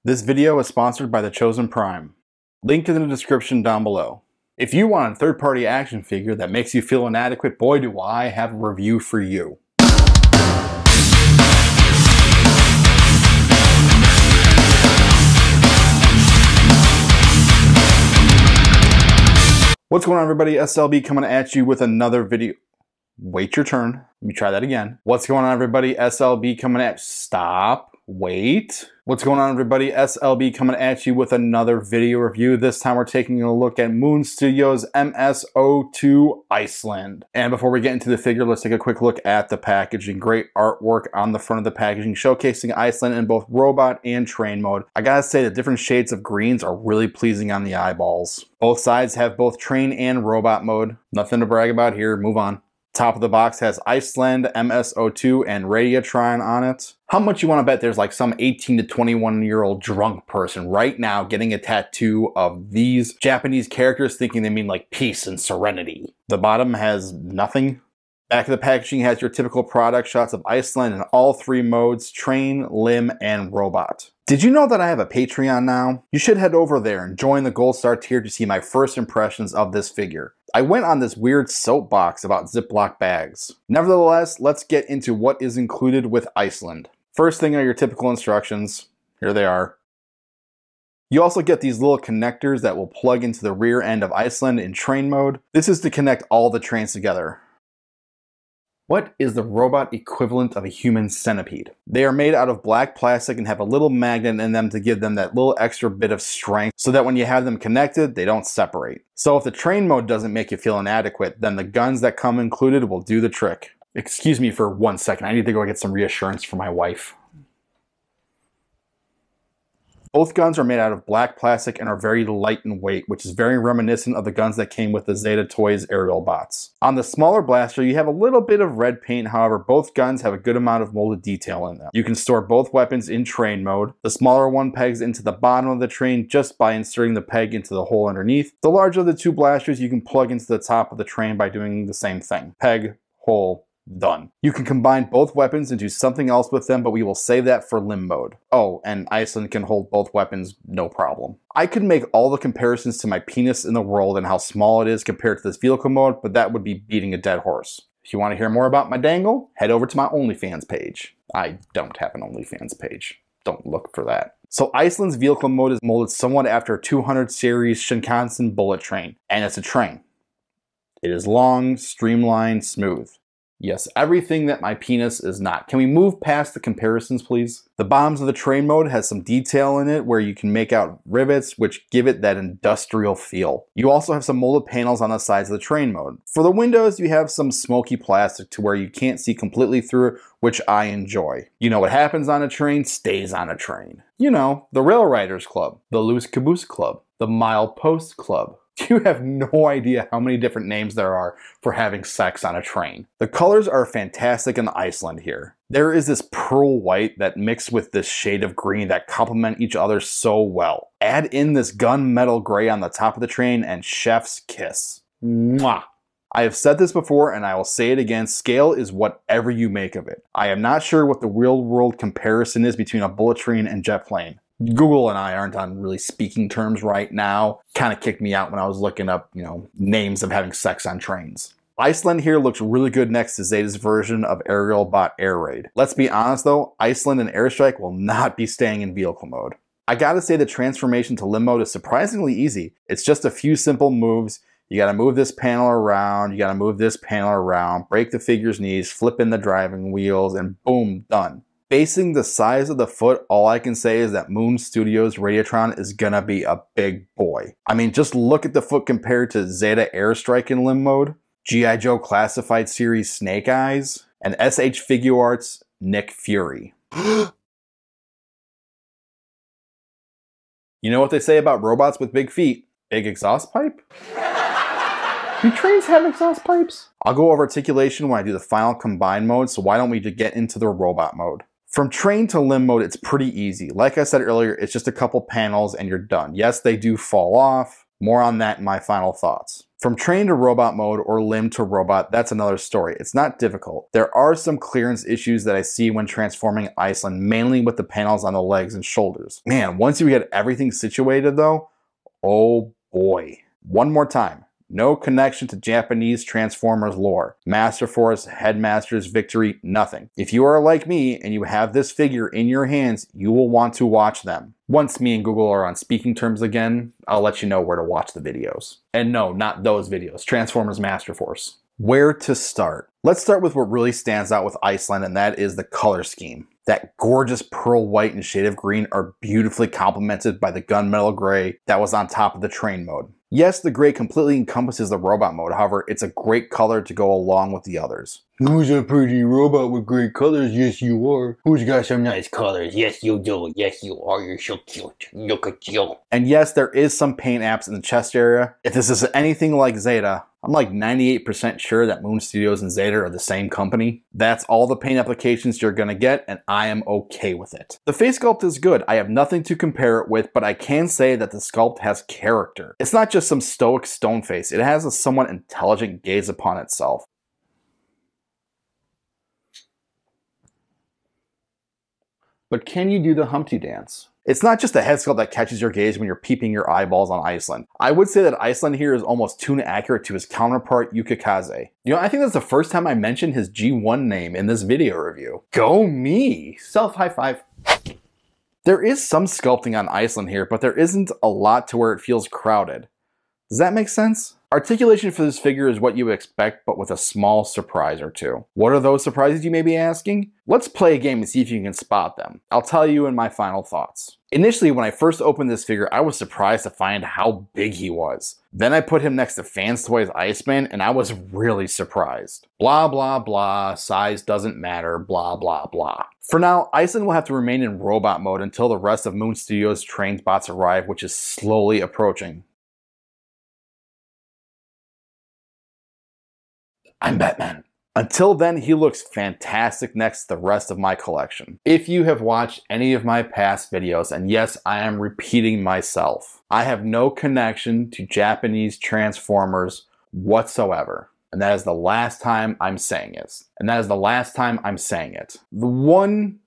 This video is sponsored by The Chosen Prime. Linked in the description down below. If you want a third-party action figure that makes you feel inadequate, boy do I have a review for you. What's going on, everybody? SLB coming at you with another video. Wait your turn. Let me try that again. What's going on, everybody? SLB coming at... Stop. Wait. What's going on, everybody? SLB coming at you with another video review. This time we're taking a look at Moon Studios MS02 Iceland. And before we get into the figure, let's take a quick look at the packaging. Great artwork on the front of the packaging, showcasing Iceland in both robot and train mode. I gotta say, the different shades of greens are really pleasing on the eyeballs. Both sides have both train and robot mode. Nothing to brag about here. Move on. Top of the box has Iceland, MS02, and Radiatron on it. How much you want to bet there's like some 18 to 21-year-old drunk person right now getting a tattoo of these Japanese characters thinking they mean like peace and serenity. The bottom has nothing. Back of the packaging has your typical product shots of Iceland in all three modes: train, limb, and robot. Did you know that I have a Patreon now? You should head over there and join the Gold Star tier to see my first impressions of this figure. I went on this weird soapbox about Ziploc bags. Nevertheless, let's get into what is included with Iceland. First thing are your typical instructions. Here they are. You also get these little connectors that will plug into the rear end of Iceland in train mode. This is to connect all the trains together. What is the robot equivalent of a human centipede? They are made out of black plastic and have a little magnet in them to give them that little extra bit of strength so that when you have them connected, they don't separate. So if the train mode doesn't make you feel inadequate, then the guns that come included will do the trick. Excuse me for 1 second, I need to go get some reassurance for my wife. Both guns are made out of black plastic and are very light in weight, which is very reminiscent of the guns that came with the Zeta Toys aerial bots. On the smaller blaster, you have a little bit of red paint. However, both guns have a good amount of molded detail in them. You can store both weapons in train mode. The smaller one pegs into the bottom of the train just by inserting the peg into the hole underneath. The larger of the two blasters you can plug into the top of the train by doing the same thing. Peg, hole, done. You can combine both weapons and do something else with them, but we will save that for limb mode. Oh, and Iceland can hold both weapons, no problem. I could make all the comparisons to my penis in the world and how small it is compared to this vehicle mode, but that would be beating a dead horse. If you want to hear more about my dangle, head over to my OnlyFans page. I don't have an OnlyFans page. Don't look for that. So Iceland's vehicle mode is molded somewhat after a 200 series Shinkansen bullet train, and it's a train. It is long, streamlined, smooth. Yes, everything that my penis is not. Can we move past the comparisons, please? The bottoms of the train mode has some detail in it where you can make out rivets, which give it that industrial feel. You also have some molded panels on the sides of the train mode. For the windows, you have some smoky plastic to where you can't see completely through it, which I enjoy. You know what happens on a train stays on a train. You know, the Rail Riders Club, the Loose Caboose Club, the Mile Post Club. You have no idea how many different names there are for having sex on a train. The colors are fantastic in Iceland here. There is this pearl white that mixed with this shade of green that complement each other so well. Add in this gunmetal gray on the top of the train and chef's kiss. Mwah! I have said this before and I will say it again, scale is whatever you make of it. I am not sure what the real world comparison is between a bullet train and jet plane. Google and I aren't on really speaking terms right now. Kind of kicked me out when I was looking up, names of having sex on trains. Iceland here looks really good next to Zeta's version of Aerial Bot Air Raid. Let's be honest though, Iceland and Airstrike will not be staying in vehicle mode. I gotta say the transformation to limb mode is surprisingly easy. It's just a few simple moves. You gotta move this panel around, you gotta move this panel around, break the figure's knees, flip in the driving wheels, and boom, done. Basing the size of the foot, all I can say is that Moon Studios Radiatron is gonna be a big boy. I mean, just look at the foot compared to Zeta Airstrike in limb mode, G.I. Joe Classified Series Snake Eyes, and SH Figuarts Nick Fury. You know what they say about robots with big feet? Big exhaust pipe? Do trains have exhaust pipes? I'll go over articulation when I do the final combine mode, so why don't we just get into the robot mode? From train to limb mode, it's pretty easy. Like I said earlier, it's just a couple panels and you're done. Yes, they do fall off. More on that in my final thoughts. From train to robot mode or limb to robot, that's another story. It's not difficult. There are some clearance issues that I see when transforming Iceland, mainly with the panels on the legs and shoulders. Man, once you get everything situated though, oh boy. One more time. No connection to Japanese Transformers lore. Master Force, Headmasters, Victory, nothing. If you are like me and you have this figure in your hands, you will want to watch them. Once me and Google are on speaking terms again, I'll let you know where to watch the videos. And no, not those videos. Transformers Master Force. Where to start? Let's start with what really stands out with Iceland, and that is the color scheme. That gorgeous pearl white and shade of green are beautifully complemented by the gunmetal gray that was on top of the train mode. Yes, the gray completely encompasses the robot mode, however, it's a great color to go along with the others. Who's a pretty robot with great colors? Yes, you are. Who's got some nice colors? Yes, you do. Yes, you are. You're so cute. Look at you. And yes, there is some paint apps in the chest area. If this is anything like Zeta, I'm like 98% sure that Moon Studios and Zeta are the same company. That's all the paint applications you're gonna get, and I am okay with it. The face sculpt is good. I have nothing to compare it with, but I can say that the sculpt has character. It's not just some stoic stone face. It has a somewhat intelligent gaze upon itself. But can you do the Humpty dance? It's not just the head sculpt that catches your gaze when you're peeping your eyeballs on Iceland. I would say that Iceland here is almost too accurate to his counterpart Yukikaze. You know, I think that's the first time I mentioned his G1 name in this video review. Go me! Self high five. There is some sculpting on Iceland here, but there isn't a lot to where it feels crowded. Does that make sense? Articulation for this figure is what you expect, but with a small surprise or two. What are those surprises, you may be asking? Let's play a game and see if you can spot them. I'll tell you in my final thoughts. Initially, when I first opened this figure, I was surprised to find how big he was. Then I put him next to Fans Toys Iceman, and I was really surprised. Blah, blah, blah, size doesn't matter, blah, blah, blah. For now, Iceland will have to remain in robot mode until the rest of Moon Studios' trained bots arrive, which is slowly approaching. I'm Batman. Until then, he looks fantastic next to the rest of my collection. If you have watched any of my past videos, and yes, I am repeating myself, I have no connection to Japanese Transformers whatsoever. And that is the last time I'm saying it. The one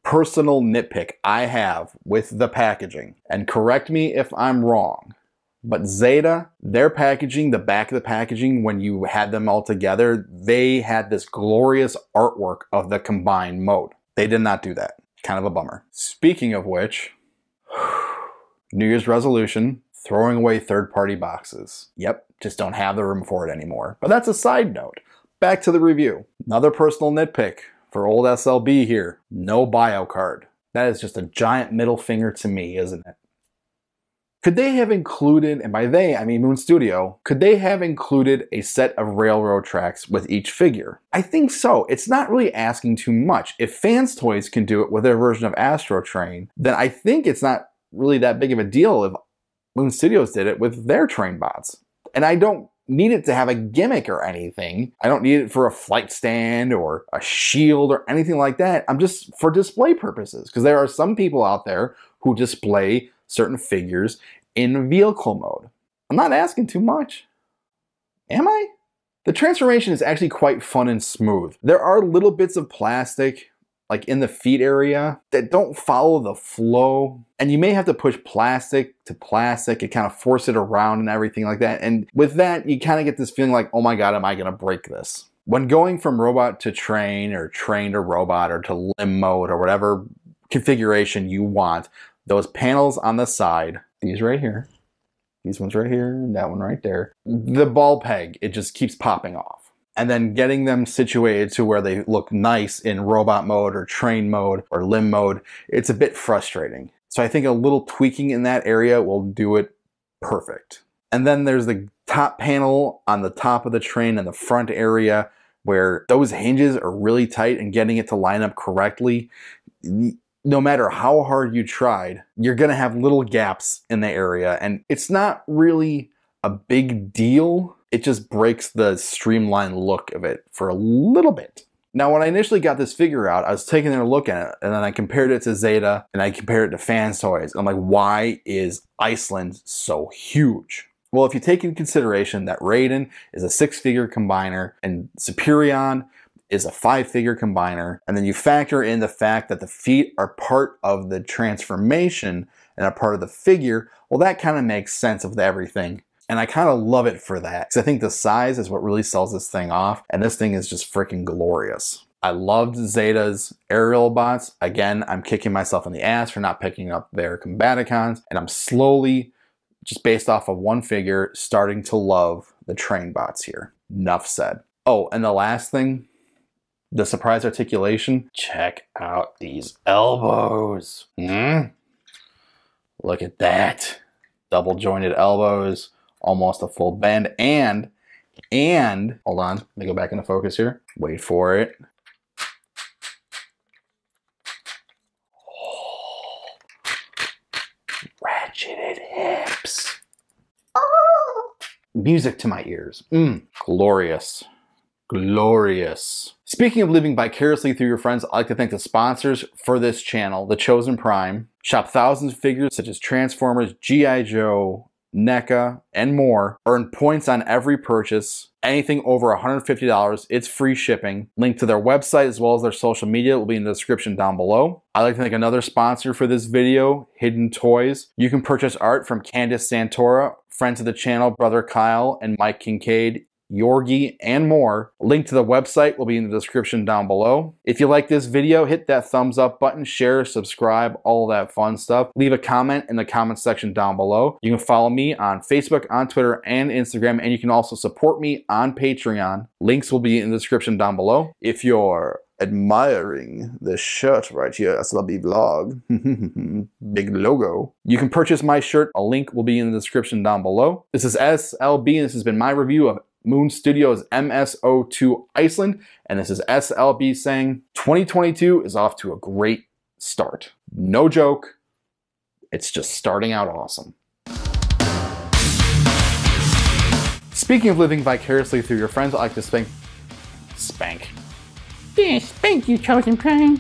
personal nitpick I have with the packaging, and correct me if I'm wrong, but Zeta, their packaging, the back of the packaging, when you had them all together, they had this glorious artwork of the combined mode. They did not do that. Kind of a bummer. Speaking of which, New Year's resolution, throwing away third-party boxes. Yep, just don't have the room for it anymore. But that's a side note. Back to the review. Another personal nitpick for old SLB here. No bio card. That is just a giant middle finger to me, isn't it? Could they have included, and by they, I mean Moon Studio, could they have included a set of railroad tracks with each figure? I think so. It's not really asking too much. If Fans Toys can do it with their version of Astro Train, then I think it's not really that big of a deal if Moon Studios did it with their train bots. And I don't need it to have a gimmick or anything. I don't need it for a flight stand or a shield or anything like that. I'm just for display purposes, because there are some people out there who display certain figures in vehicle mode. I'm not asking too much. Am I? The transformation is actually quite fun and smooth. There are little bits of plastic, like in the feet area, that don't follow the flow. And you may have to push plastic to plastic and kind of force it around and everything like that. And with that, you kind of get this feeling like, oh my God, am I gonna break this? When going from robot to train or train to robot or to limb mode or whatever configuration you want, those panels on the side, these right here, these ones right here, and that one right there, the ball peg, it just keeps popping off. And then getting them situated to where they look nice in robot mode or train mode or limb mode, it's a bit frustrating. So I think a little tweaking in that area will do it perfect. And then there's the top panel on the top of the train in the front area where those hinges are really tight, and getting it to line up correctly, no matter how hard you tried, you're gonna have little gaps in the area, and it's not really a big deal. It just breaks the streamlined look of it for a little bit. Now, when I initially got this figure out, I was taking a look at it, and then I compared it to Zeta, and I compared it to Fans Toys. I'm like, why is Iceland so huge? Well, if you take into consideration that Raiden is a 6-figure combiner and Superion is a 5-figure combiner, and then you factor in the fact that the feet are part of the transformation and a part of the figure, well, that kind of makes sense of everything. And I kind of love it for that, because I think the size is what really sells this thing off, and this thing is just freaking glorious. I loved Zeta's aerial bots. Again, I'm kicking myself in the ass for not picking up their Combaticons, and I'm slowly, just based off of one figure, starting to love the train bots here. Enough said. Oh, and the last thing, the surprise articulation. Check out these elbows. Look at that. Double jointed elbows, almost a full bend, and hold on, let me go back into focus here. Wait for it. Ratcheted hips. Oh. Music to my ears. Glorious. Glorious. Speaking of living vicariously through your friends, I'd like to thank the sponsors for this channel, The Chosen Prime. Shop thousands of figures such as Transformers, G.I. Joe, NECA, and more. Earn points on every purchase. Anything over $150, it's free shipping. Link to their website as well as their social media will be in the description down below. I'd like to thank another sponsor for this video, Hidden Toys. You can purchase art from Candace Santora, friends of the channel, Brother Kyle and Mike Kincaid, Yorgi, and more. Link to the website will be in the description down below. If you like this video, hit that thumbs up button, share, subscribe, all that fun stuff. Leave a comment in the comment section down below. You can follow me on Facebook, on Twitter, and Instagram, and you can also support me on Patreon. Links will be in the description down below. If you're admiring this shirt right here, SLB Vlog, big logo, you can purchase my shirt. A link will be in the description down below. This is SLB, and this has been my review of Moon Studios MSO2 Iceland, and this is SLB saying 2022 is off to a great start. No joke, it's just starting out awesome. Speaking of living vicariously through your friends, I'd like to spank. Yes, thank you, Chosen Prime.